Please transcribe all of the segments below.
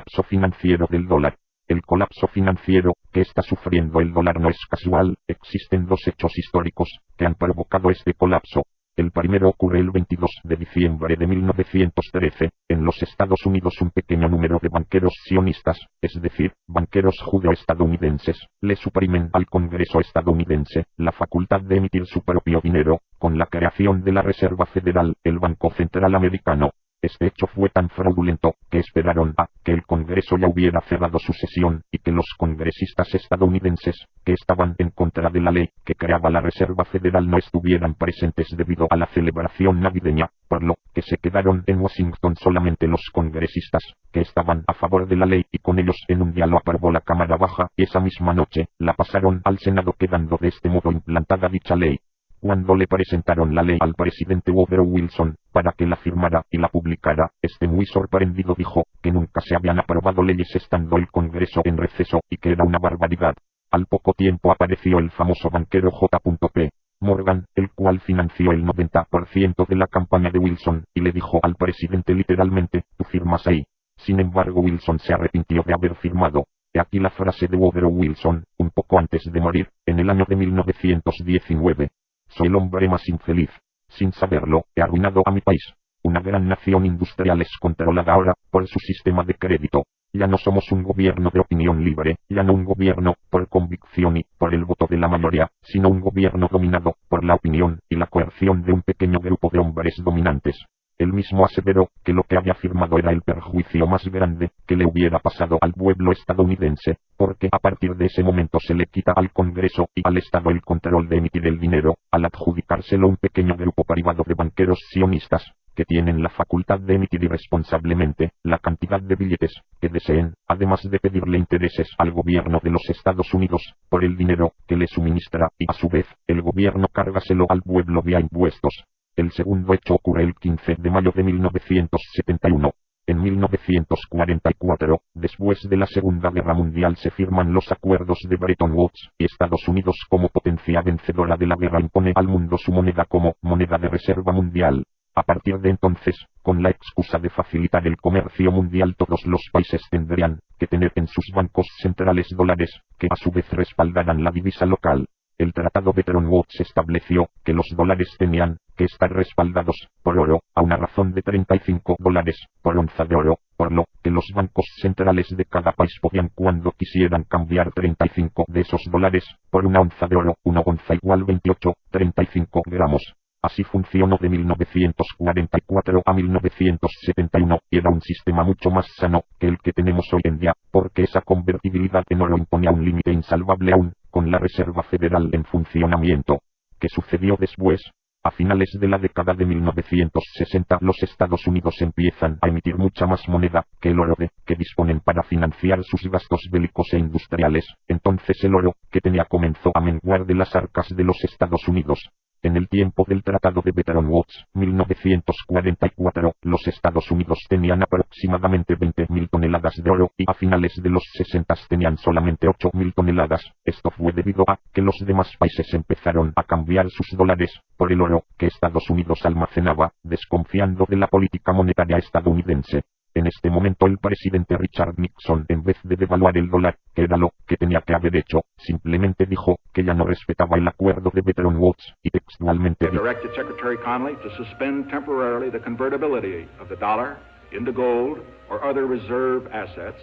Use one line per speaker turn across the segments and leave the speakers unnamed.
colapso financiero del dólar. El colapso financiero que está sufriendo el dólar no es casual, existen dos hechos históricos que han provocado este colapso. El primero ocurre el 22 de diciembre de 1913, en los Estados Unidos un pequeño número de banqueros sionistas, es decir, banqueros judeo-estadounidenses, le suprimen al Congreso estadounidense la facultad de emitir su propio dinero, con la creación de la Reserva Federal, el Banco Central Americano. Este hecho fue tan fraudulento que esperaron a que el Congreso ya hubiera cerrado su sesión y que los congresistas estadounidenses que estaban en contra de la ley que creaba la Reserva Federal no estuvieran presentes debido a la celebración navideña, por lo que se quedaron en Washington solamente los congresistas que estaban a favor de la ley y con ellos en un día lo aprobó la Cámara Baja y esa misma noche la pasaron al Senado quedando de este modo implantada dicha ley. Cuando le presentaron la ley al presidente Woodrow Wilson para que la firmara y la publicara, este muy sorprendido dijo que nunca se habían aprobado leyes estando el Congreso en receso y que era una barbaridad. Al poco tiempo apareció el famoso banquero J.P. Morgan, el cual financió el 90% de la campaña de Wilson, y le dijo al presidente literalmente, tú firmas ahí. Sin embargo, Wilson se arrepintió de haber firmado. He aquí la frase de Woodrow Wilson, un poco antes de morir, en el año de 1919. Soy el hombre más infeliz. Sin saberlo, he arruinado a mi país. Una gran nación industrial es controlada ahora por su sistema de crédito. Ya no somos un gobierno de opinión libre, ya no un gobierno por convicción y por el voto de la mayoría, sino un gobierno dominado por la opinión y la coerción de un pequeño grupo de hombres dominantes. Él mismo aseveró que lo que había firmado era el perjuicio más grande que le hubiera pasado al pueblo estadounidense, porque a partir de ese momento se le quita al Congreso y al Estado el control de emitir el dinero, al adjudicárselo un pequeño grupo privado de banqueros sionistas, que tienen la facultad de emitir irresponsablemente la cantidad de billetes que deseen, además de pedirle intereses al gobierno de los Estados Unidos por el dinero que le suministra y a su vez el gobierno cárgaselo al pueblo vía impuestos. El segundo hecho ocurre el 15 de mayo de 1971. En 1944, después de la Segunda Guerra Mundial se firman los acuerdos de Bretton Woods, y Estados Unidos como potencia vencedora de la guerra impone al mundo su moneda como moneda de reserva mundial. A partir de entonces, con la excusa de facilitar el comercio mundial, todos los países tendrían que tener en sus bancos centrales dólares, que a su vez respaldaran la divisa local. El Tratado de Bretton Woods estableció que los dólares tenían que estar respaldados por oro, a una razón de $35 por onza de oro, por lo que los bancos centrales de cada país podían cuando quisieran cambiar 35 de esos dólares por una onza de oro, una onza igual 28,35 gramos. Así funcionó de 1944 a 1971, y era un sistema mucho más sano que el que tenemos hoy en día, porque esa convertibilidad en oro imponía un límite insalvable aún con la Reserva Federal en funcionamiento. ¿Qué sucedió después? A finales de la década de 1960 los Estados Unidos empiezan a emitir mucha más moneda que el oro de que disponen para financiar sus gastos bélicos e industriales. Entonces el oro que tenía comenzó a menguar de las arcas de los Estados Unidos. En el tiempo del Tratado de Bretton Woods, 1944, los Estados Unidos tenían aproximadamente 20.000 toneladas de oro y a finales de los 60 tenían solamente 8.000 toneladas. Esto fue debido a que los demás países empezaron a cambiar sus dólares por el oro que Estados Unidos almacenaba, desconfiando de la política monetaria estadounidense. En este momento el presidente Richard Nixon, en vez de devaluar el dólar, que era lo que tenía que haber hecho, simplemente dijo que ya no respetaba el acuerdo de Bretton Woods, y textualmente
directed Secretary Connally to suspend temporarily the convertibility of the dollar into gold or other reserve assets,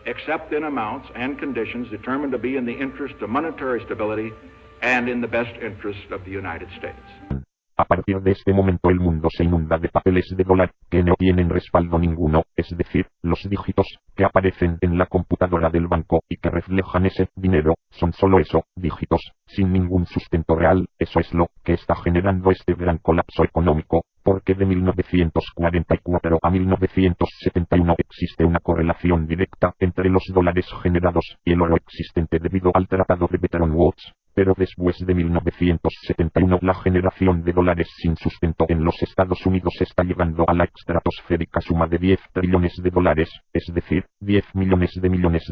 except in amounts and conditions determined to be in the interest of monetary stability and in the best interest of the United States.
A partir de este momento el mundo se inunda de papeles de dólar que no tienen respaldo ninguno, es decir, los dígitos que aparecen en la computadora del banco y que reflejan ese dinero, son solo eso, dígitos, sin ningún sustento real. Eso es lo que está generando este gran colapso económico, porque de 1944 a 1971 existe una correlación directa entre los dólares generados y el oro existente debido al Tratado de Bretton Woods. Pero después de 1971 la generación de dólares sin sustento en los Estados Unidos está llegando a la estratosférica suma de 10 trillones de dólares, es decir, 10 millones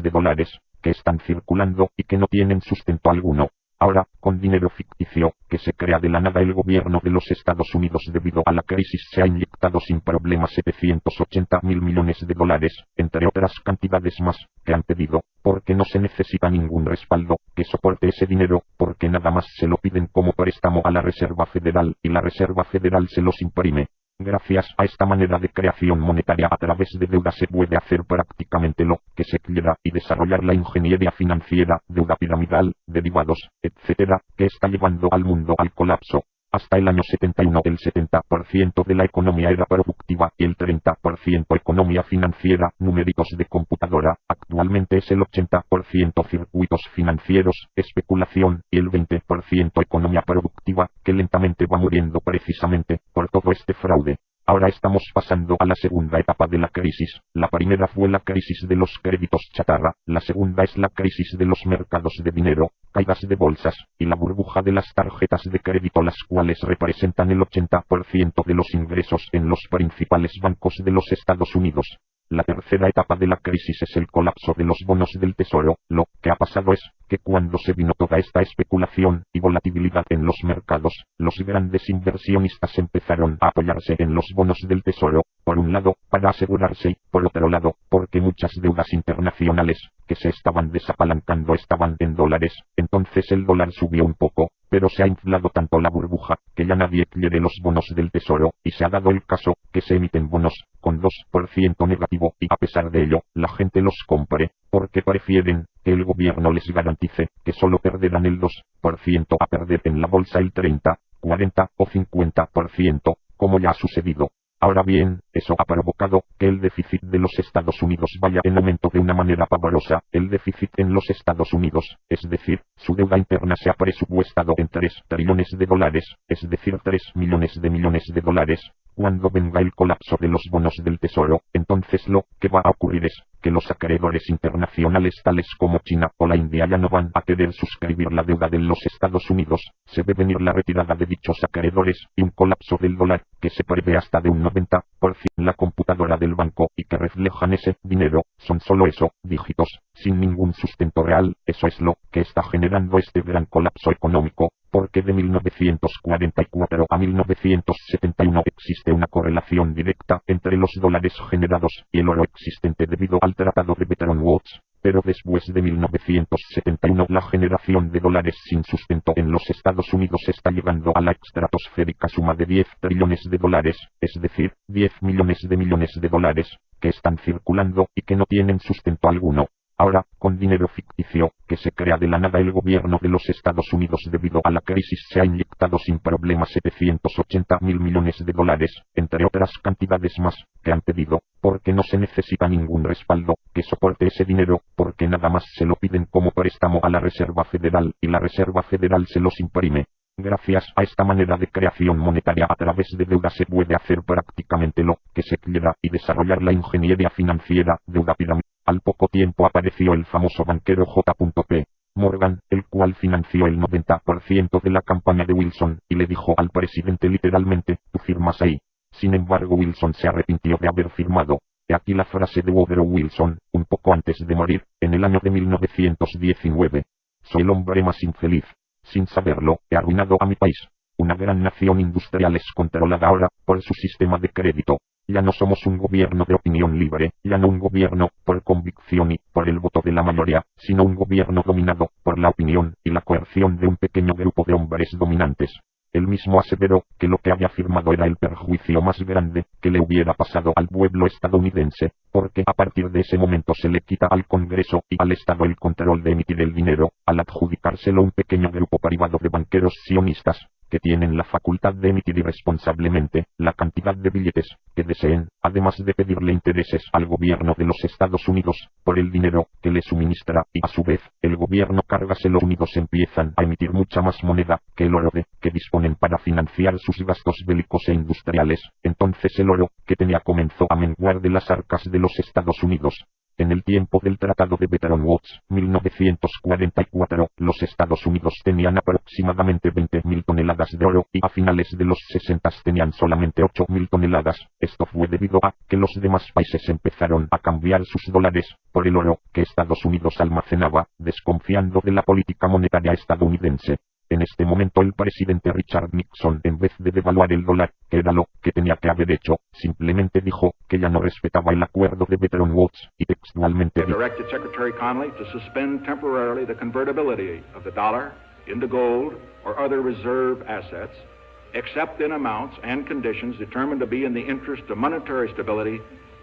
de dólares, que están circulando y que no tienen sustento alguno. Ahora, con dinero ficticio, que se crea de la nada, el gobierno de los Estados Unidos debido a la crisis se ha inyectado sin problema 780.000 millones de dólares, entre otras cantidades más, que han pedido, porque no se necesita ningún respaldo que soporte ese dinero, porque nada más se lo piden como préstamo a la Reserva Federal, y la Reserva Federal se los imprime. Gracias a esta manera de creación monetaria a través de deuda se puede hacer prácticamente lo que se quiera y desarrollar la ingeniería financiera, deuda piramidal, derivados, etc., que está llevando al mundo al colapso. Hasta el año 71 el 70% de la economía era productiva y el 30% economía financiera, numeritos de computadora. Actualmente es el 80% circuitos financieros, especulación, y el 20% economía productiva, que lentamente va muriendo precisamente por todo este fraude. Ahora estamos pasando a la segunda etapa de la crisis. La primera fue la crisis de los créditos chatarra, la segunda es la crisis de los mercados de dinero, caídas de bolsas, y la burbuja de las tarjetas de crédito, las cuales representan el 80% de los ingresos en los principales bancos de los Estados Unidos. La tercera etapa de la crisis es el colapso de los bonos del tesoro. Lo que ha pasado es que cuando se vino toda esta especulación y volatilidad en los mercados, los grandes inversionistas empezaron a apoyarse en los bonos del tesoro, por un lado, para asegurarse y, por otro lado, porque muchas deudas internacionales que se estaban desapalancando estaban en dólares. Entonces el dólar subió un poco, pero se ha inflado tanto la burbuja que ya nadie quiere los bonos del tesoro, y se ha dado el caso que se emiten bonos con 2% negativo y a pesar de ello, la gente los compre, porque prefieren que el gobierno les garantice que solo perderán el 2% a perder en la bolsa el 30, 40 o 50%, como ya ha sucedido. Ahora bien, eso ha provocado que el déficit de los Estados Unidos vaya en aumento de una manera pavorosa. El déficit en los Estados Unidos, es decir, su deuda interna, se ha presupuestado en 3 trillones de dólares, es decir, 3 millones de dólares. Cuando venga el colapso de los bonos del tesoro, entonces lo que va a ocurrir es que los acreedores internacionales tales como China o la India ya no van a querer suscribir la deuda de los Estados Unidos. Se ve venir la retirada de dichos acreedores y un colapso del dólar, que se prevé hasta de un 90%. La computadora del banco y que reflejan ese dinero son solo eso, dígitos, sin ningún sustento real. Eso es lo que está generando este gran colapso económico, porque de 1944 a 1971 existe una correlación directa entre los dólares generados y el oro existente debido al Tratado de Bretton Woods. Pero después de 1971 la generación de dólares sin sustento en los Estados Unidos está llegando a la estratosférica suma de 10 trillones de dólares, es decir, 10 millones de dólares, que están circulando y que no tienen sustento alguno. Ahora, con dinero ficticio, que se crea de la nada, el gobierno de los Estados Unidos debido a la crisis se ha inyectado sin problema 780.000 millones de dólares, entre otras cantidades más, que han pedido, porque no se necesita ningún respaldo que soporte ese dinero, porque nada más se lo piden como préstamo a la Reserva Federal, y la Reserva Federal se los imprime. Gracias a esta manera de creación monetaria a través de deuda se puede hacer prácticamente lo que se quiera y desarrollar la ingeniería financiera, deuda piramidal. Al poco tiempo apareció el famoso banquero J.P. Morgan, el cual financió el 90% de la campaña de Wilson, y le dijo al presidente literalmente: "Tú firmas ahí". Sin embargo, Wilson se arrepintió de haber firmado. He aquí la frase de Woodrow Wilson, un poco antes de morir, en el año de 1919. "Soy el hombre más infeliz. Sin saberlo, he arruinado a mi país. Una gran nación industrial es controlada ahora por su sistema de crédito. Ya no somos un gobierno de opinión libre, ya no un gobierno por convicción y por el voto de la mayoría, sino un gobierno dominado por la opinión y la coerción de un pequeño grupo de hombres dominantes". Él mismo aseveró que lo que había firmado era el perjuicio más grande que le hubiera pasado al pueblo estadounidense, porque a partir de ese momento se le quita al Congreso y al Estado el control de emitir el dinero, al adjudicárselo un pequeño grupo privado de banqueros sionistas, que tienen la facultad de emitir irresponsablemente la cantidad de billetes que deseen, además de pedirle intereses al gobierno de los Estados Unidos por el dinero que le suministra, y a su vez, el gobierno Estados Unidos empiezan a emitir mucha más moneda que el oro de que disponen para financiar sus gastos bélicos e industriales. Entonces el oro que tenía comenzó a menguar de las arcas de los Estados Unidos. En el tiempo del Tratado de Bretton Woods, 1944, los Estados Unidos tenían aproximadamente 20.000 toneladas de oro y a finales de los 60 tenían solamente 8.000 toneladas. Esto fue debido a que los demás países empezaron a cambiar sus dólares por el oro que Estados Unidos almacenaba, desconfiando de la política monetaria estadounidense. En este momento el presidente Richard Nixon, en vez de devaluar el dólar, que era lo que tenía que haber hecho, simplemente dijo que ya no respetaba el acuerdo de Bretton Woods y textualmente dijo:
directed Secretary Connally to suspend temporarily the convertibility of the dollar into gold or other reserve assets, except in amounts and conditions determined to be in the interest of monetary stability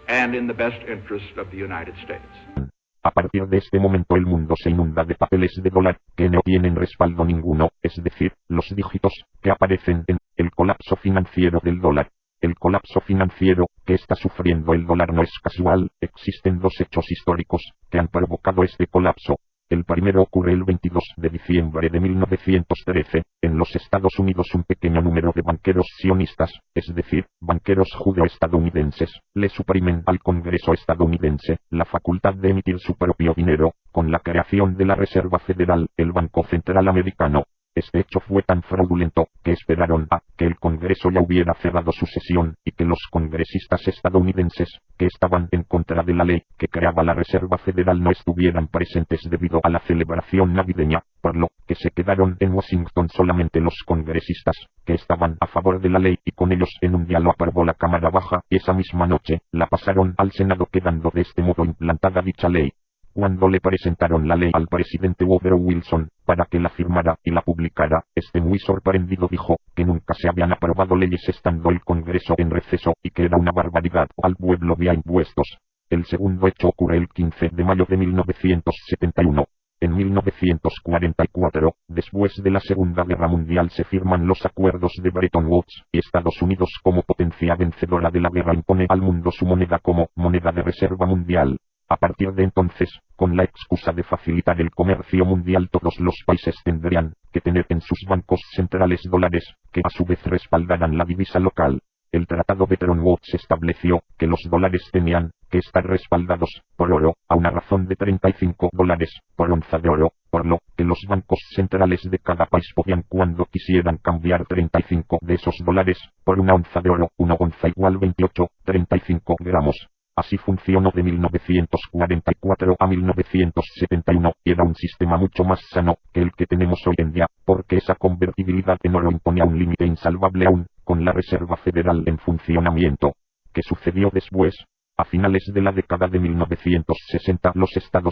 and in the best interest of the United States.
A partir de este momento el mundo se inunda de papeles de dólar que no tienen respaldo ninguno, es decir, los dígitos que aparecen en el colapso financiero del dólar. El colapso financiero que está sufriendo el dólar no es casual, existen dos hechos históricos que han provocado este colapso. El primero ocurre el 22 de diciembre de 1913, en los Estados Unidos un pequeño número de banqueros sionistas, es decir, banqueros judeo-estadounidenses, le suprimen al Congreso estadounidense la facultad de emitir su propio dinero, con la creación de la Reserva Federal, el Banco Central Americano. Este hecho fue tan fraudulento que esperaron a que el Congreso ya hubiera cerrado su sesión y que los congresistas estadounidenses que estaban en contra de la ley que creaba la Reserva Federal no estuvieran presentes debido a la celebración navideña, por lo que se quedaron en Washington solamente los congresistas que estaban a favor de la ley y con ellos en un día lo aprobó la Cámara Baja y esa misma noche la pasaron al Senado quedando de este modo implantada dicha ley. Cuando le presentaron la ley al presidente Woodrow Wilson para que la firmara y la publicara, muy sorprendido dijo que nunca se habían aprobado leyes estando el Congreso en receso y que era una barbaridad al pueblo vía impuestos. El segundo hecho ocurre el 15 de mayo de 1971. En 1944, después de la Segunda Guerra Mundial se firman los acuerdos de Bretton Woods y Estados Unidos como potencia vencedora de la guerra impone al mundo su moneda como moneda de reserva mundial. A partir de entonces, con la excusa de facilitar el comercio mundial, todos los países tendrían que tener en sus bancos centrales dólares, que a su vez respaldaran la divisa local. El Tratado de Bretton Woods estableció que los dólares tenían que estar respaldados por oro, a una razón de $35 por onza de oro, por lo que los bancos centrales de cada país podían cuando quisieran cambiar 35 de esos dólares por una onza de oro, una onza igual 28,35 gramos. Así funcionó de 1944 a 1971, y era un sistema mucho más sano que el que tenemos hoy en día, porque esa convertibilidad en oro imponía un límite insalvable aún, con la Reserva Federal en funcionamiento. ¿Qué sucedió después? A finales de la década de 1960 los Estados